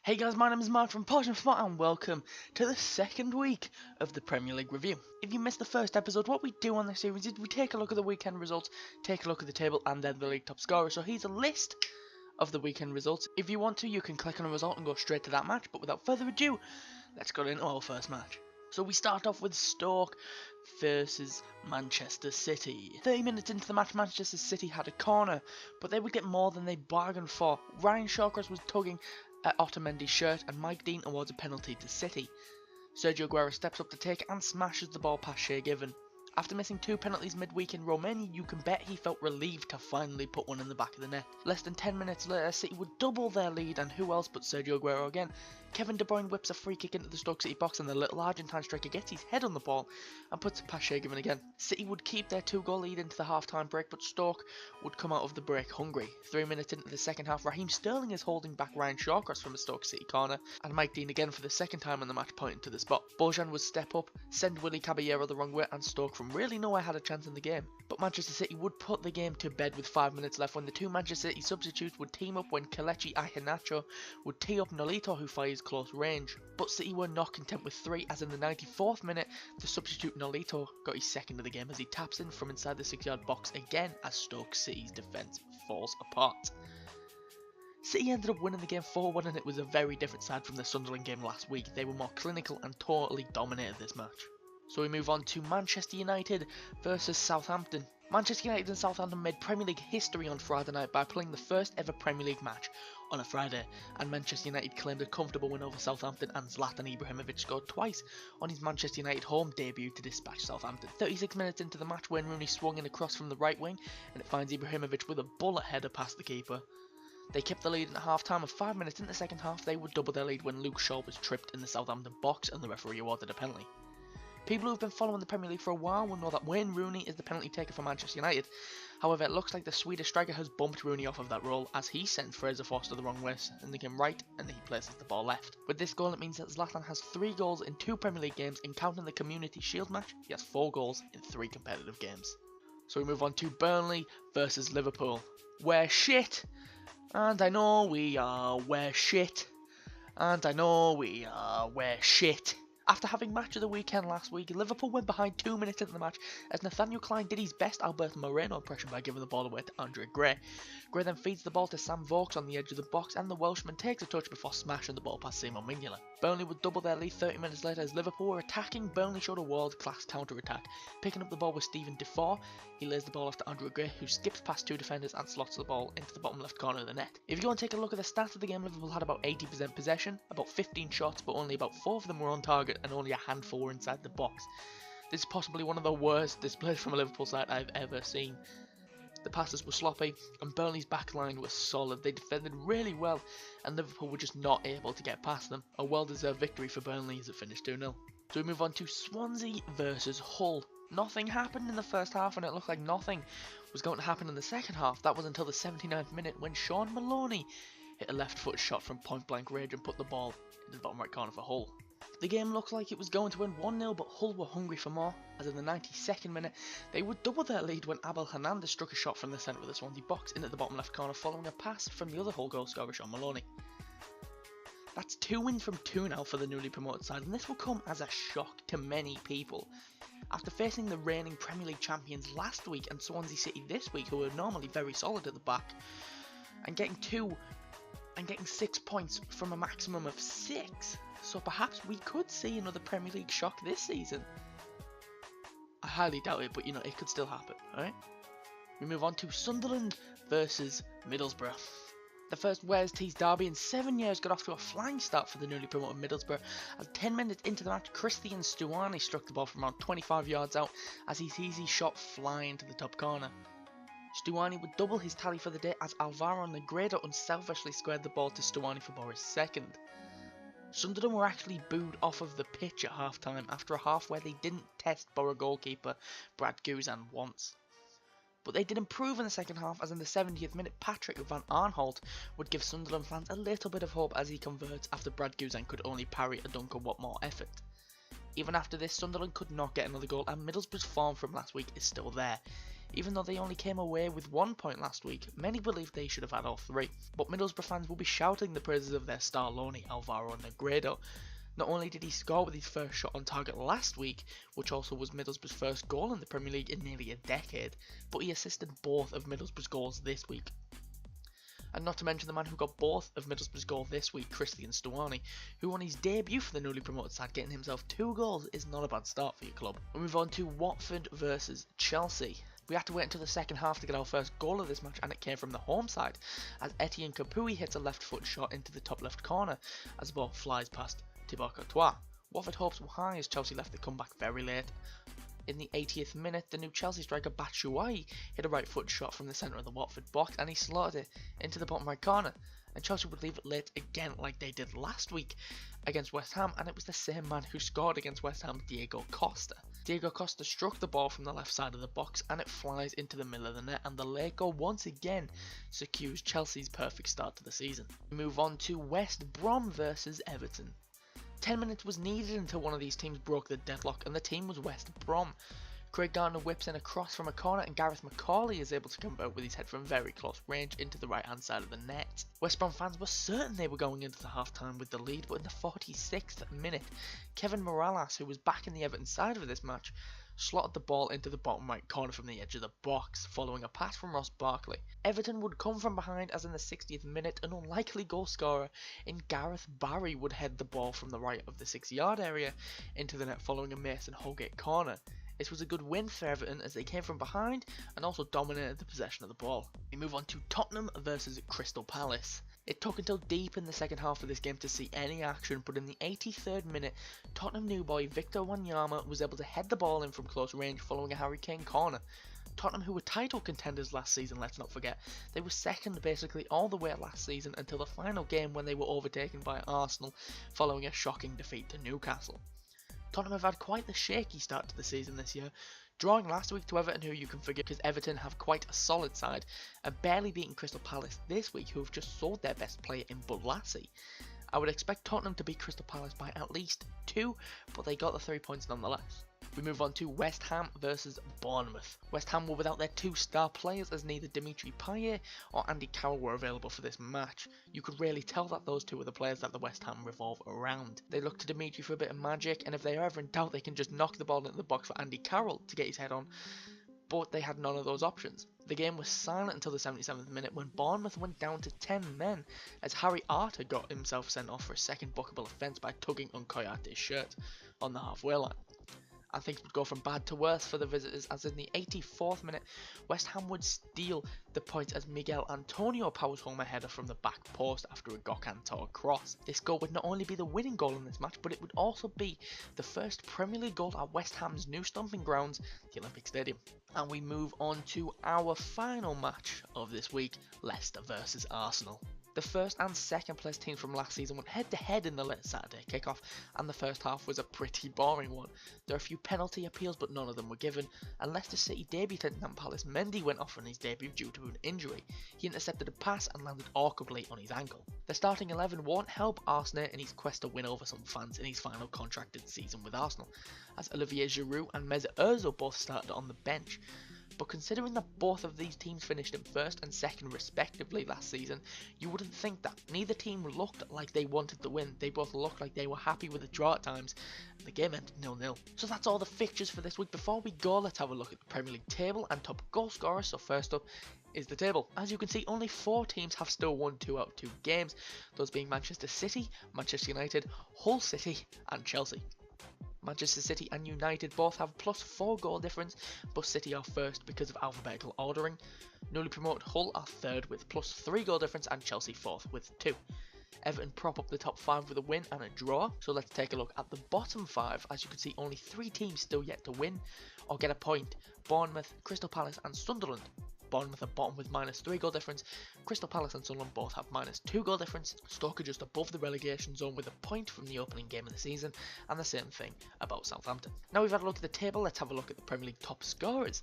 Hey guys, my name is Mark from Potion Smart and welcome to the second week of the Premier League review. If you missed the first episode, what we do on this series is we take a look at the weekend results, take a look at the table and then the league top scorer. So here's a list of the weekend results. If you want to, you can click on a result and go straight to that match, but without further ado, let's go into our first match. So we start off with Stoke versus Manchester City. 30 minutes into the match, Manchester City had a corner, but they would get more than they bargained for. Ryan Shawcross was tugging at Otamendi's shirt and Mike Dean awards a penalty to City. Sergio Aguero steps up to take and smashes the ball past Shea Given. After missing two penalties midweek in Romania, you can bet he felt relieved to finally put one in the back of the net. Less than 10 minutes later, City would double their lead, and who else but Sergio Aguero again. Kevin De Bruyne whips a free kick into the Stoke City box and the little Argentine striker gets his head on the ball and puts it past Shea Given again. City would keep their 2-goal lead into the half-time break, but Stoke would come out of the break hungry. 3 minutes into the second half, Raheem Sterling is holding back Ryan Shawcross from a Stoke City corner, and Mike Dean again for the second time in the match pointing to the spot. Bojan would step up, send Willy Caballero the wrong way, and Stoke from really nowhere had a chance in the game. But Manchester City would put the game to bed with 5 minutes left when the two Manchester City substitutes would team up when Kelechi Iheanacho would tee up Nolito, who fires close range. But City were not content with 3, as in the 94th minute, the substitute Nolito got his second of the game as he taps in from inside the 6-yard box again as Stoke City's defence falls apart. City ended up winning the game 4-1, and it was a very different side from the Sunderland game last week. They were more clinical and totally dominated this match. So we move on to Manchester United versus Southampton. Manchester United and Southampton made Premier League history on Friday night by playing the first ever Premier League match on a Friday, and Manchester United claimed a comfortable win over Southampton, and Zlatan Ibrahimovic scored twice on his Manchester United home debut to dispatch Southampton. 36 minutes into the match, Wayne Rooney swung in a cross from the right wing, and it finds Ibrahimovic with a bullet header past the keeper. They kept the lead in at half time, and 5 minutes into the second half they would double their lead when Luke Shaw was tripped in the Southampton box and the referee awarded a penalty. People who have been following the Premier League for a while will know that Wayne Rooney is the penalty taker for Manchester United. However, it looks like the Swedish striker has bumped Rooney off of that role as he sent Fraser Forster the wrong way, sending him right, and he places the ball left. With this goal, it means that Zlatan has 3 goals in 2 Premier League games, and counting the Community Shield match, he has 4 goals in 3 competitive games. So we move on to Burnley versus Liverpool. We're shit, and I know we are. We're shit, and I know we are. We're shit. After having match of the weekend last week, Liverpool went behind 2 minutes into the match as Nathaniel Clyne did his best Alberto Moreno impression by giving the ball away to Andre Gray. Gray then feeds the ball to Sam Vokes on the edge of the box, and the Welshman takes a touch before smashing the ball past Simon Mignolet. Burnley would double their lead 30 minutes later as Liverpool were attacking. Burnley showed a world-class counter-attack. Picking up the ball with Stephen Defoe, he lays the ball off to Andre Gray, who skips past 2 defenders and slots the ball into the bottom left corner of the net. If you go and take a look at the stats of the game, Liverpool had about 80% possession, about 15 shots, but only about 4 of them were on target, and only a handful were inside the box. This is possibly one of the worst displays from a Liverpool side I've ever seen. The passes were sloppy, and Burnley's backline was solid. They defended really well, and Liverpool were just not able to get past them. A well-deserved victory for Burnley as it finished 2-0. So we move on to Swansea versus Hull. Nothing happened in the first half, and it looked like nothing was going to happen in the second half. That was until the 79th minute when Sean Maloney hit a left-foot shot from point-blank range and put the ball into the bottom right corner for Hull. The game looked like it was going to win 1-0, but Hull were hungry for more, as in the 92nd minute, they would double their lead when Abel Hernandez struck a shot from the centre of the Swansea box into the bottom left corner following a pass from the other Hull goal scorer, Sean Maloney. That's 2 wins from 2 now for the newly promoted side, and this will come as a shock to many people. After facing the reigning Premier League champions last week and Swansea City this week, who are normally very solid at the back, and getting 6 points from a maximum of 6. So perhaps we could see another Premier League shock this season. I highly doubt it, but you know, it could still happen, alright? We move on to Sunderland versus Middlesbrough. The first Wales TEES derby in 7 years got off to a flying start for the newly promoted Middlesbrough, as 10 minutes into the match, Christian Stuani struck the ball from around 25 yards out as he sees his shot fly into the top corner. Stuani would double his tally for the day as Alvaro Negredo unselfishly squared the ball to Stuani for Boris' second. Sunderland were actually booed off of the pitch at half time after a half where they didn't test Borough goalkeeper Brad Guzan once. But they did improve in the second half, as in the 70th minute Patrick van Arnholt would give Sunderland fans a little bit of hope as he converts after Brad Guzan could only parry a Duncan Watmore effort. Even after this, Sunderland could not get another goal, and Middlesbrough's form from last week is still there. Even though they only came away with 1 point last week, many believe they should have had all 3. But Middlesbrough fans will be shouting the praises of their star loanee Alvaro Negredo. Not only did he score with his first shot on target last week, which also was Middlesbrough's first goal in the Premier League in nearly a decade, but he assisted both of Middlesbrough's goals this week. And not to mention the man who got both of Middlesbrough's goals this week, Christian Stuani, who on his debut for the newly promoted side getting himself 2 goals is not a bad start for your club. We move on to Watford versus Chelsea. We had to wait until the second half to get our first goal of this match, and it came from the home side as Etienne Capoue hits a left foot shot into the top left corner as the ball flies past Thibaut Courtois. Watford hopes were high as Chelsea left the comeback very late. In the 80th minute, the new Chelsea striker Batshuayi hit a right foot shot from the centre of the Watford box and he slotted it into the bottom right corner. And Chelsea would leave it late again like they did last week against West Ham, and it was the same man who scored against West Ham, Diego Costa. Diego Costa struck the ball from the left side of the box and it flies into the middle of the net, and the late goal once again secures Chelsea's perfect start to the season. We move on to West Brom versus Everton. 10 minutes was needed until one of these teams broke the deadlock, and the team was West Brom. Craig Gardner whips in a cross from a corner and Gareth McCauley is able to convert with his head from very close range into the right hand side of the net. West Brom fans were certain they were going into the half time with the lead, but in the 46th minute, Kevin Morales, who was back in the Everton side of this match, slotted the ball into the bottom right corner from the edge of the box, following a pass from Ross Barkley. Everton would come from behind as in the 60th minute, an unlikely goal scorer in Gareth Barry would head the ball from the right of the 6-yard area into the net following a Mason Holgate corner. This was a good win for Everton as they came from behind and also dominated the possession of the ball. We move on to Tottenham versus Crystal Palace. It took until deep in the second half of this game to see any action, but in the 83rd minute, Tottenham new boy Victor Wanyama was able to head the ball in from close range following a Harry Kane corner. Tottenham, who were title contenders last season, let's not forget, they were second basically all the way last season until the final game when they were overtaken by Arsenal following a shocking defeat to Newcastle. Tottenham have had quite the shaky start to the season this year, drawing last week to Everton, who you can forget because Everton have quite a solid side, and barely beating Crystal Palace this week, who have just sold their best player in Bud Lassie. I would expect Tottenham to beat Crystal Palace by at least 2, but they got the 3 points nonetheless. We move on to West Ham versus Bournemouth. West Ham were without their 2 star players as neither Dimitri Payet or Andy Carroll were available for this match. You could really tell that those 2 are the players that the West Ham revolve around. They look to Dimitri for a bit of magic, and if they are ever in doubt they can just knock the ball into the box for Andy Carroll to get his head on, but they had none of those options. The game was silent until the 77th minute when Bournemouth went down to 10 men as Harry Arter got himself sent off for a second bookable offence by tugging on Koyate's shirt on the halfway line. And things would go from bad to worse for the visitors as in the 84th minute, West Ham would steal the points as Miguel Antonio powers home a header from the back post after a Gokantor cross. This goal would not only be the winning goal in this match, but it would also be the first Premier League goal at West Ham's new stomping grounds, the Olympic Stadium. And we move on to our final match of this week, Leicester versus Arsenal. The first and second place teams from last season went head to head in the late Saturday kickoff, and the first half was a pretty boring one. There are a few penalty appeals, but none of them were given, and Leicester City debutant Nampalys Mendy went off on his debut due to an injury. He intercepted a pass and landed awkwardly on his ankle. The starting 11 won't help Arsene in his quest to win over some fans in his final contracted season with Arsenal, as Olivier Giroud and Mesut Ozil both started on the bench. But considering that both of these teams finished in first and second respectively last season, you wouldn't think that. Neither team looked like they wanted to win, they both looked like they were happy with the draw at times, and the game ended 0-0. So that's all the fixtures for this week. Before we go, let's have a look at the Premier League table and top goal scorers. So first up is the table. As you can see, only 4 teams have still won 2 out of 2 games, those being Manchester City, Manchester United, Hull City and Chelsea. Manchester City and United both have +4 goal difference, but City are first because of alphabetical ordering. Newly promoted Hull are third with +3 goal difference and Chelsea fourth with 2. Everton prop up the top 5 with a win and a draw, so let's take a look at the bottom 5. As you can see, only 3 teams still yet to win or get a point: Bournemouth, Crystal Palace and Sunderland. Bournemouth at bottom with -3 goal difference. Crystal Palace and Sunderland both have -2 goal difference. Stoke are just above the relegation zone with a point from the opening game of the season, and the same thing about Southampton. Now we've had a look at the table, let's have a look at the Premier League top scorers.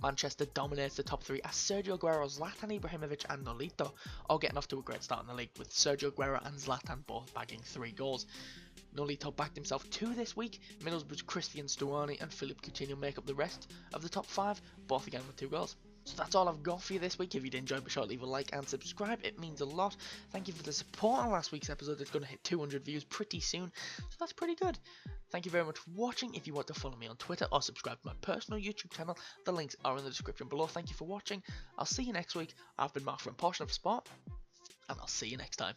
Manchester dominates the top 3 as Sergio Aguero, Zlatan Ibrahimovic and Nolito all getting off to a great start in the league, with Sergio Aguero and Zlatan both bagging 3 goals. Nolito backed himself 2 this week. Middlesbrough's Christian Stuani and Philippe Coutinho make up the rest of the top 5, both again with 2 goals. So that's all I've got for you this week. If you did enjoy, be sure to leave a like and subscribe. It means a lot. Thank you for the support on last week's episode. It's going to hit 200 views pretty soon, so that's pretty good. Thank you very much for watching. If you want to follow me on Twitter or subscribe to my personal YouTube channel, the links are in the description below. Thank you for watching. I'll see you next week. I've been Mark from Portion of Sport, and I'll see you next time.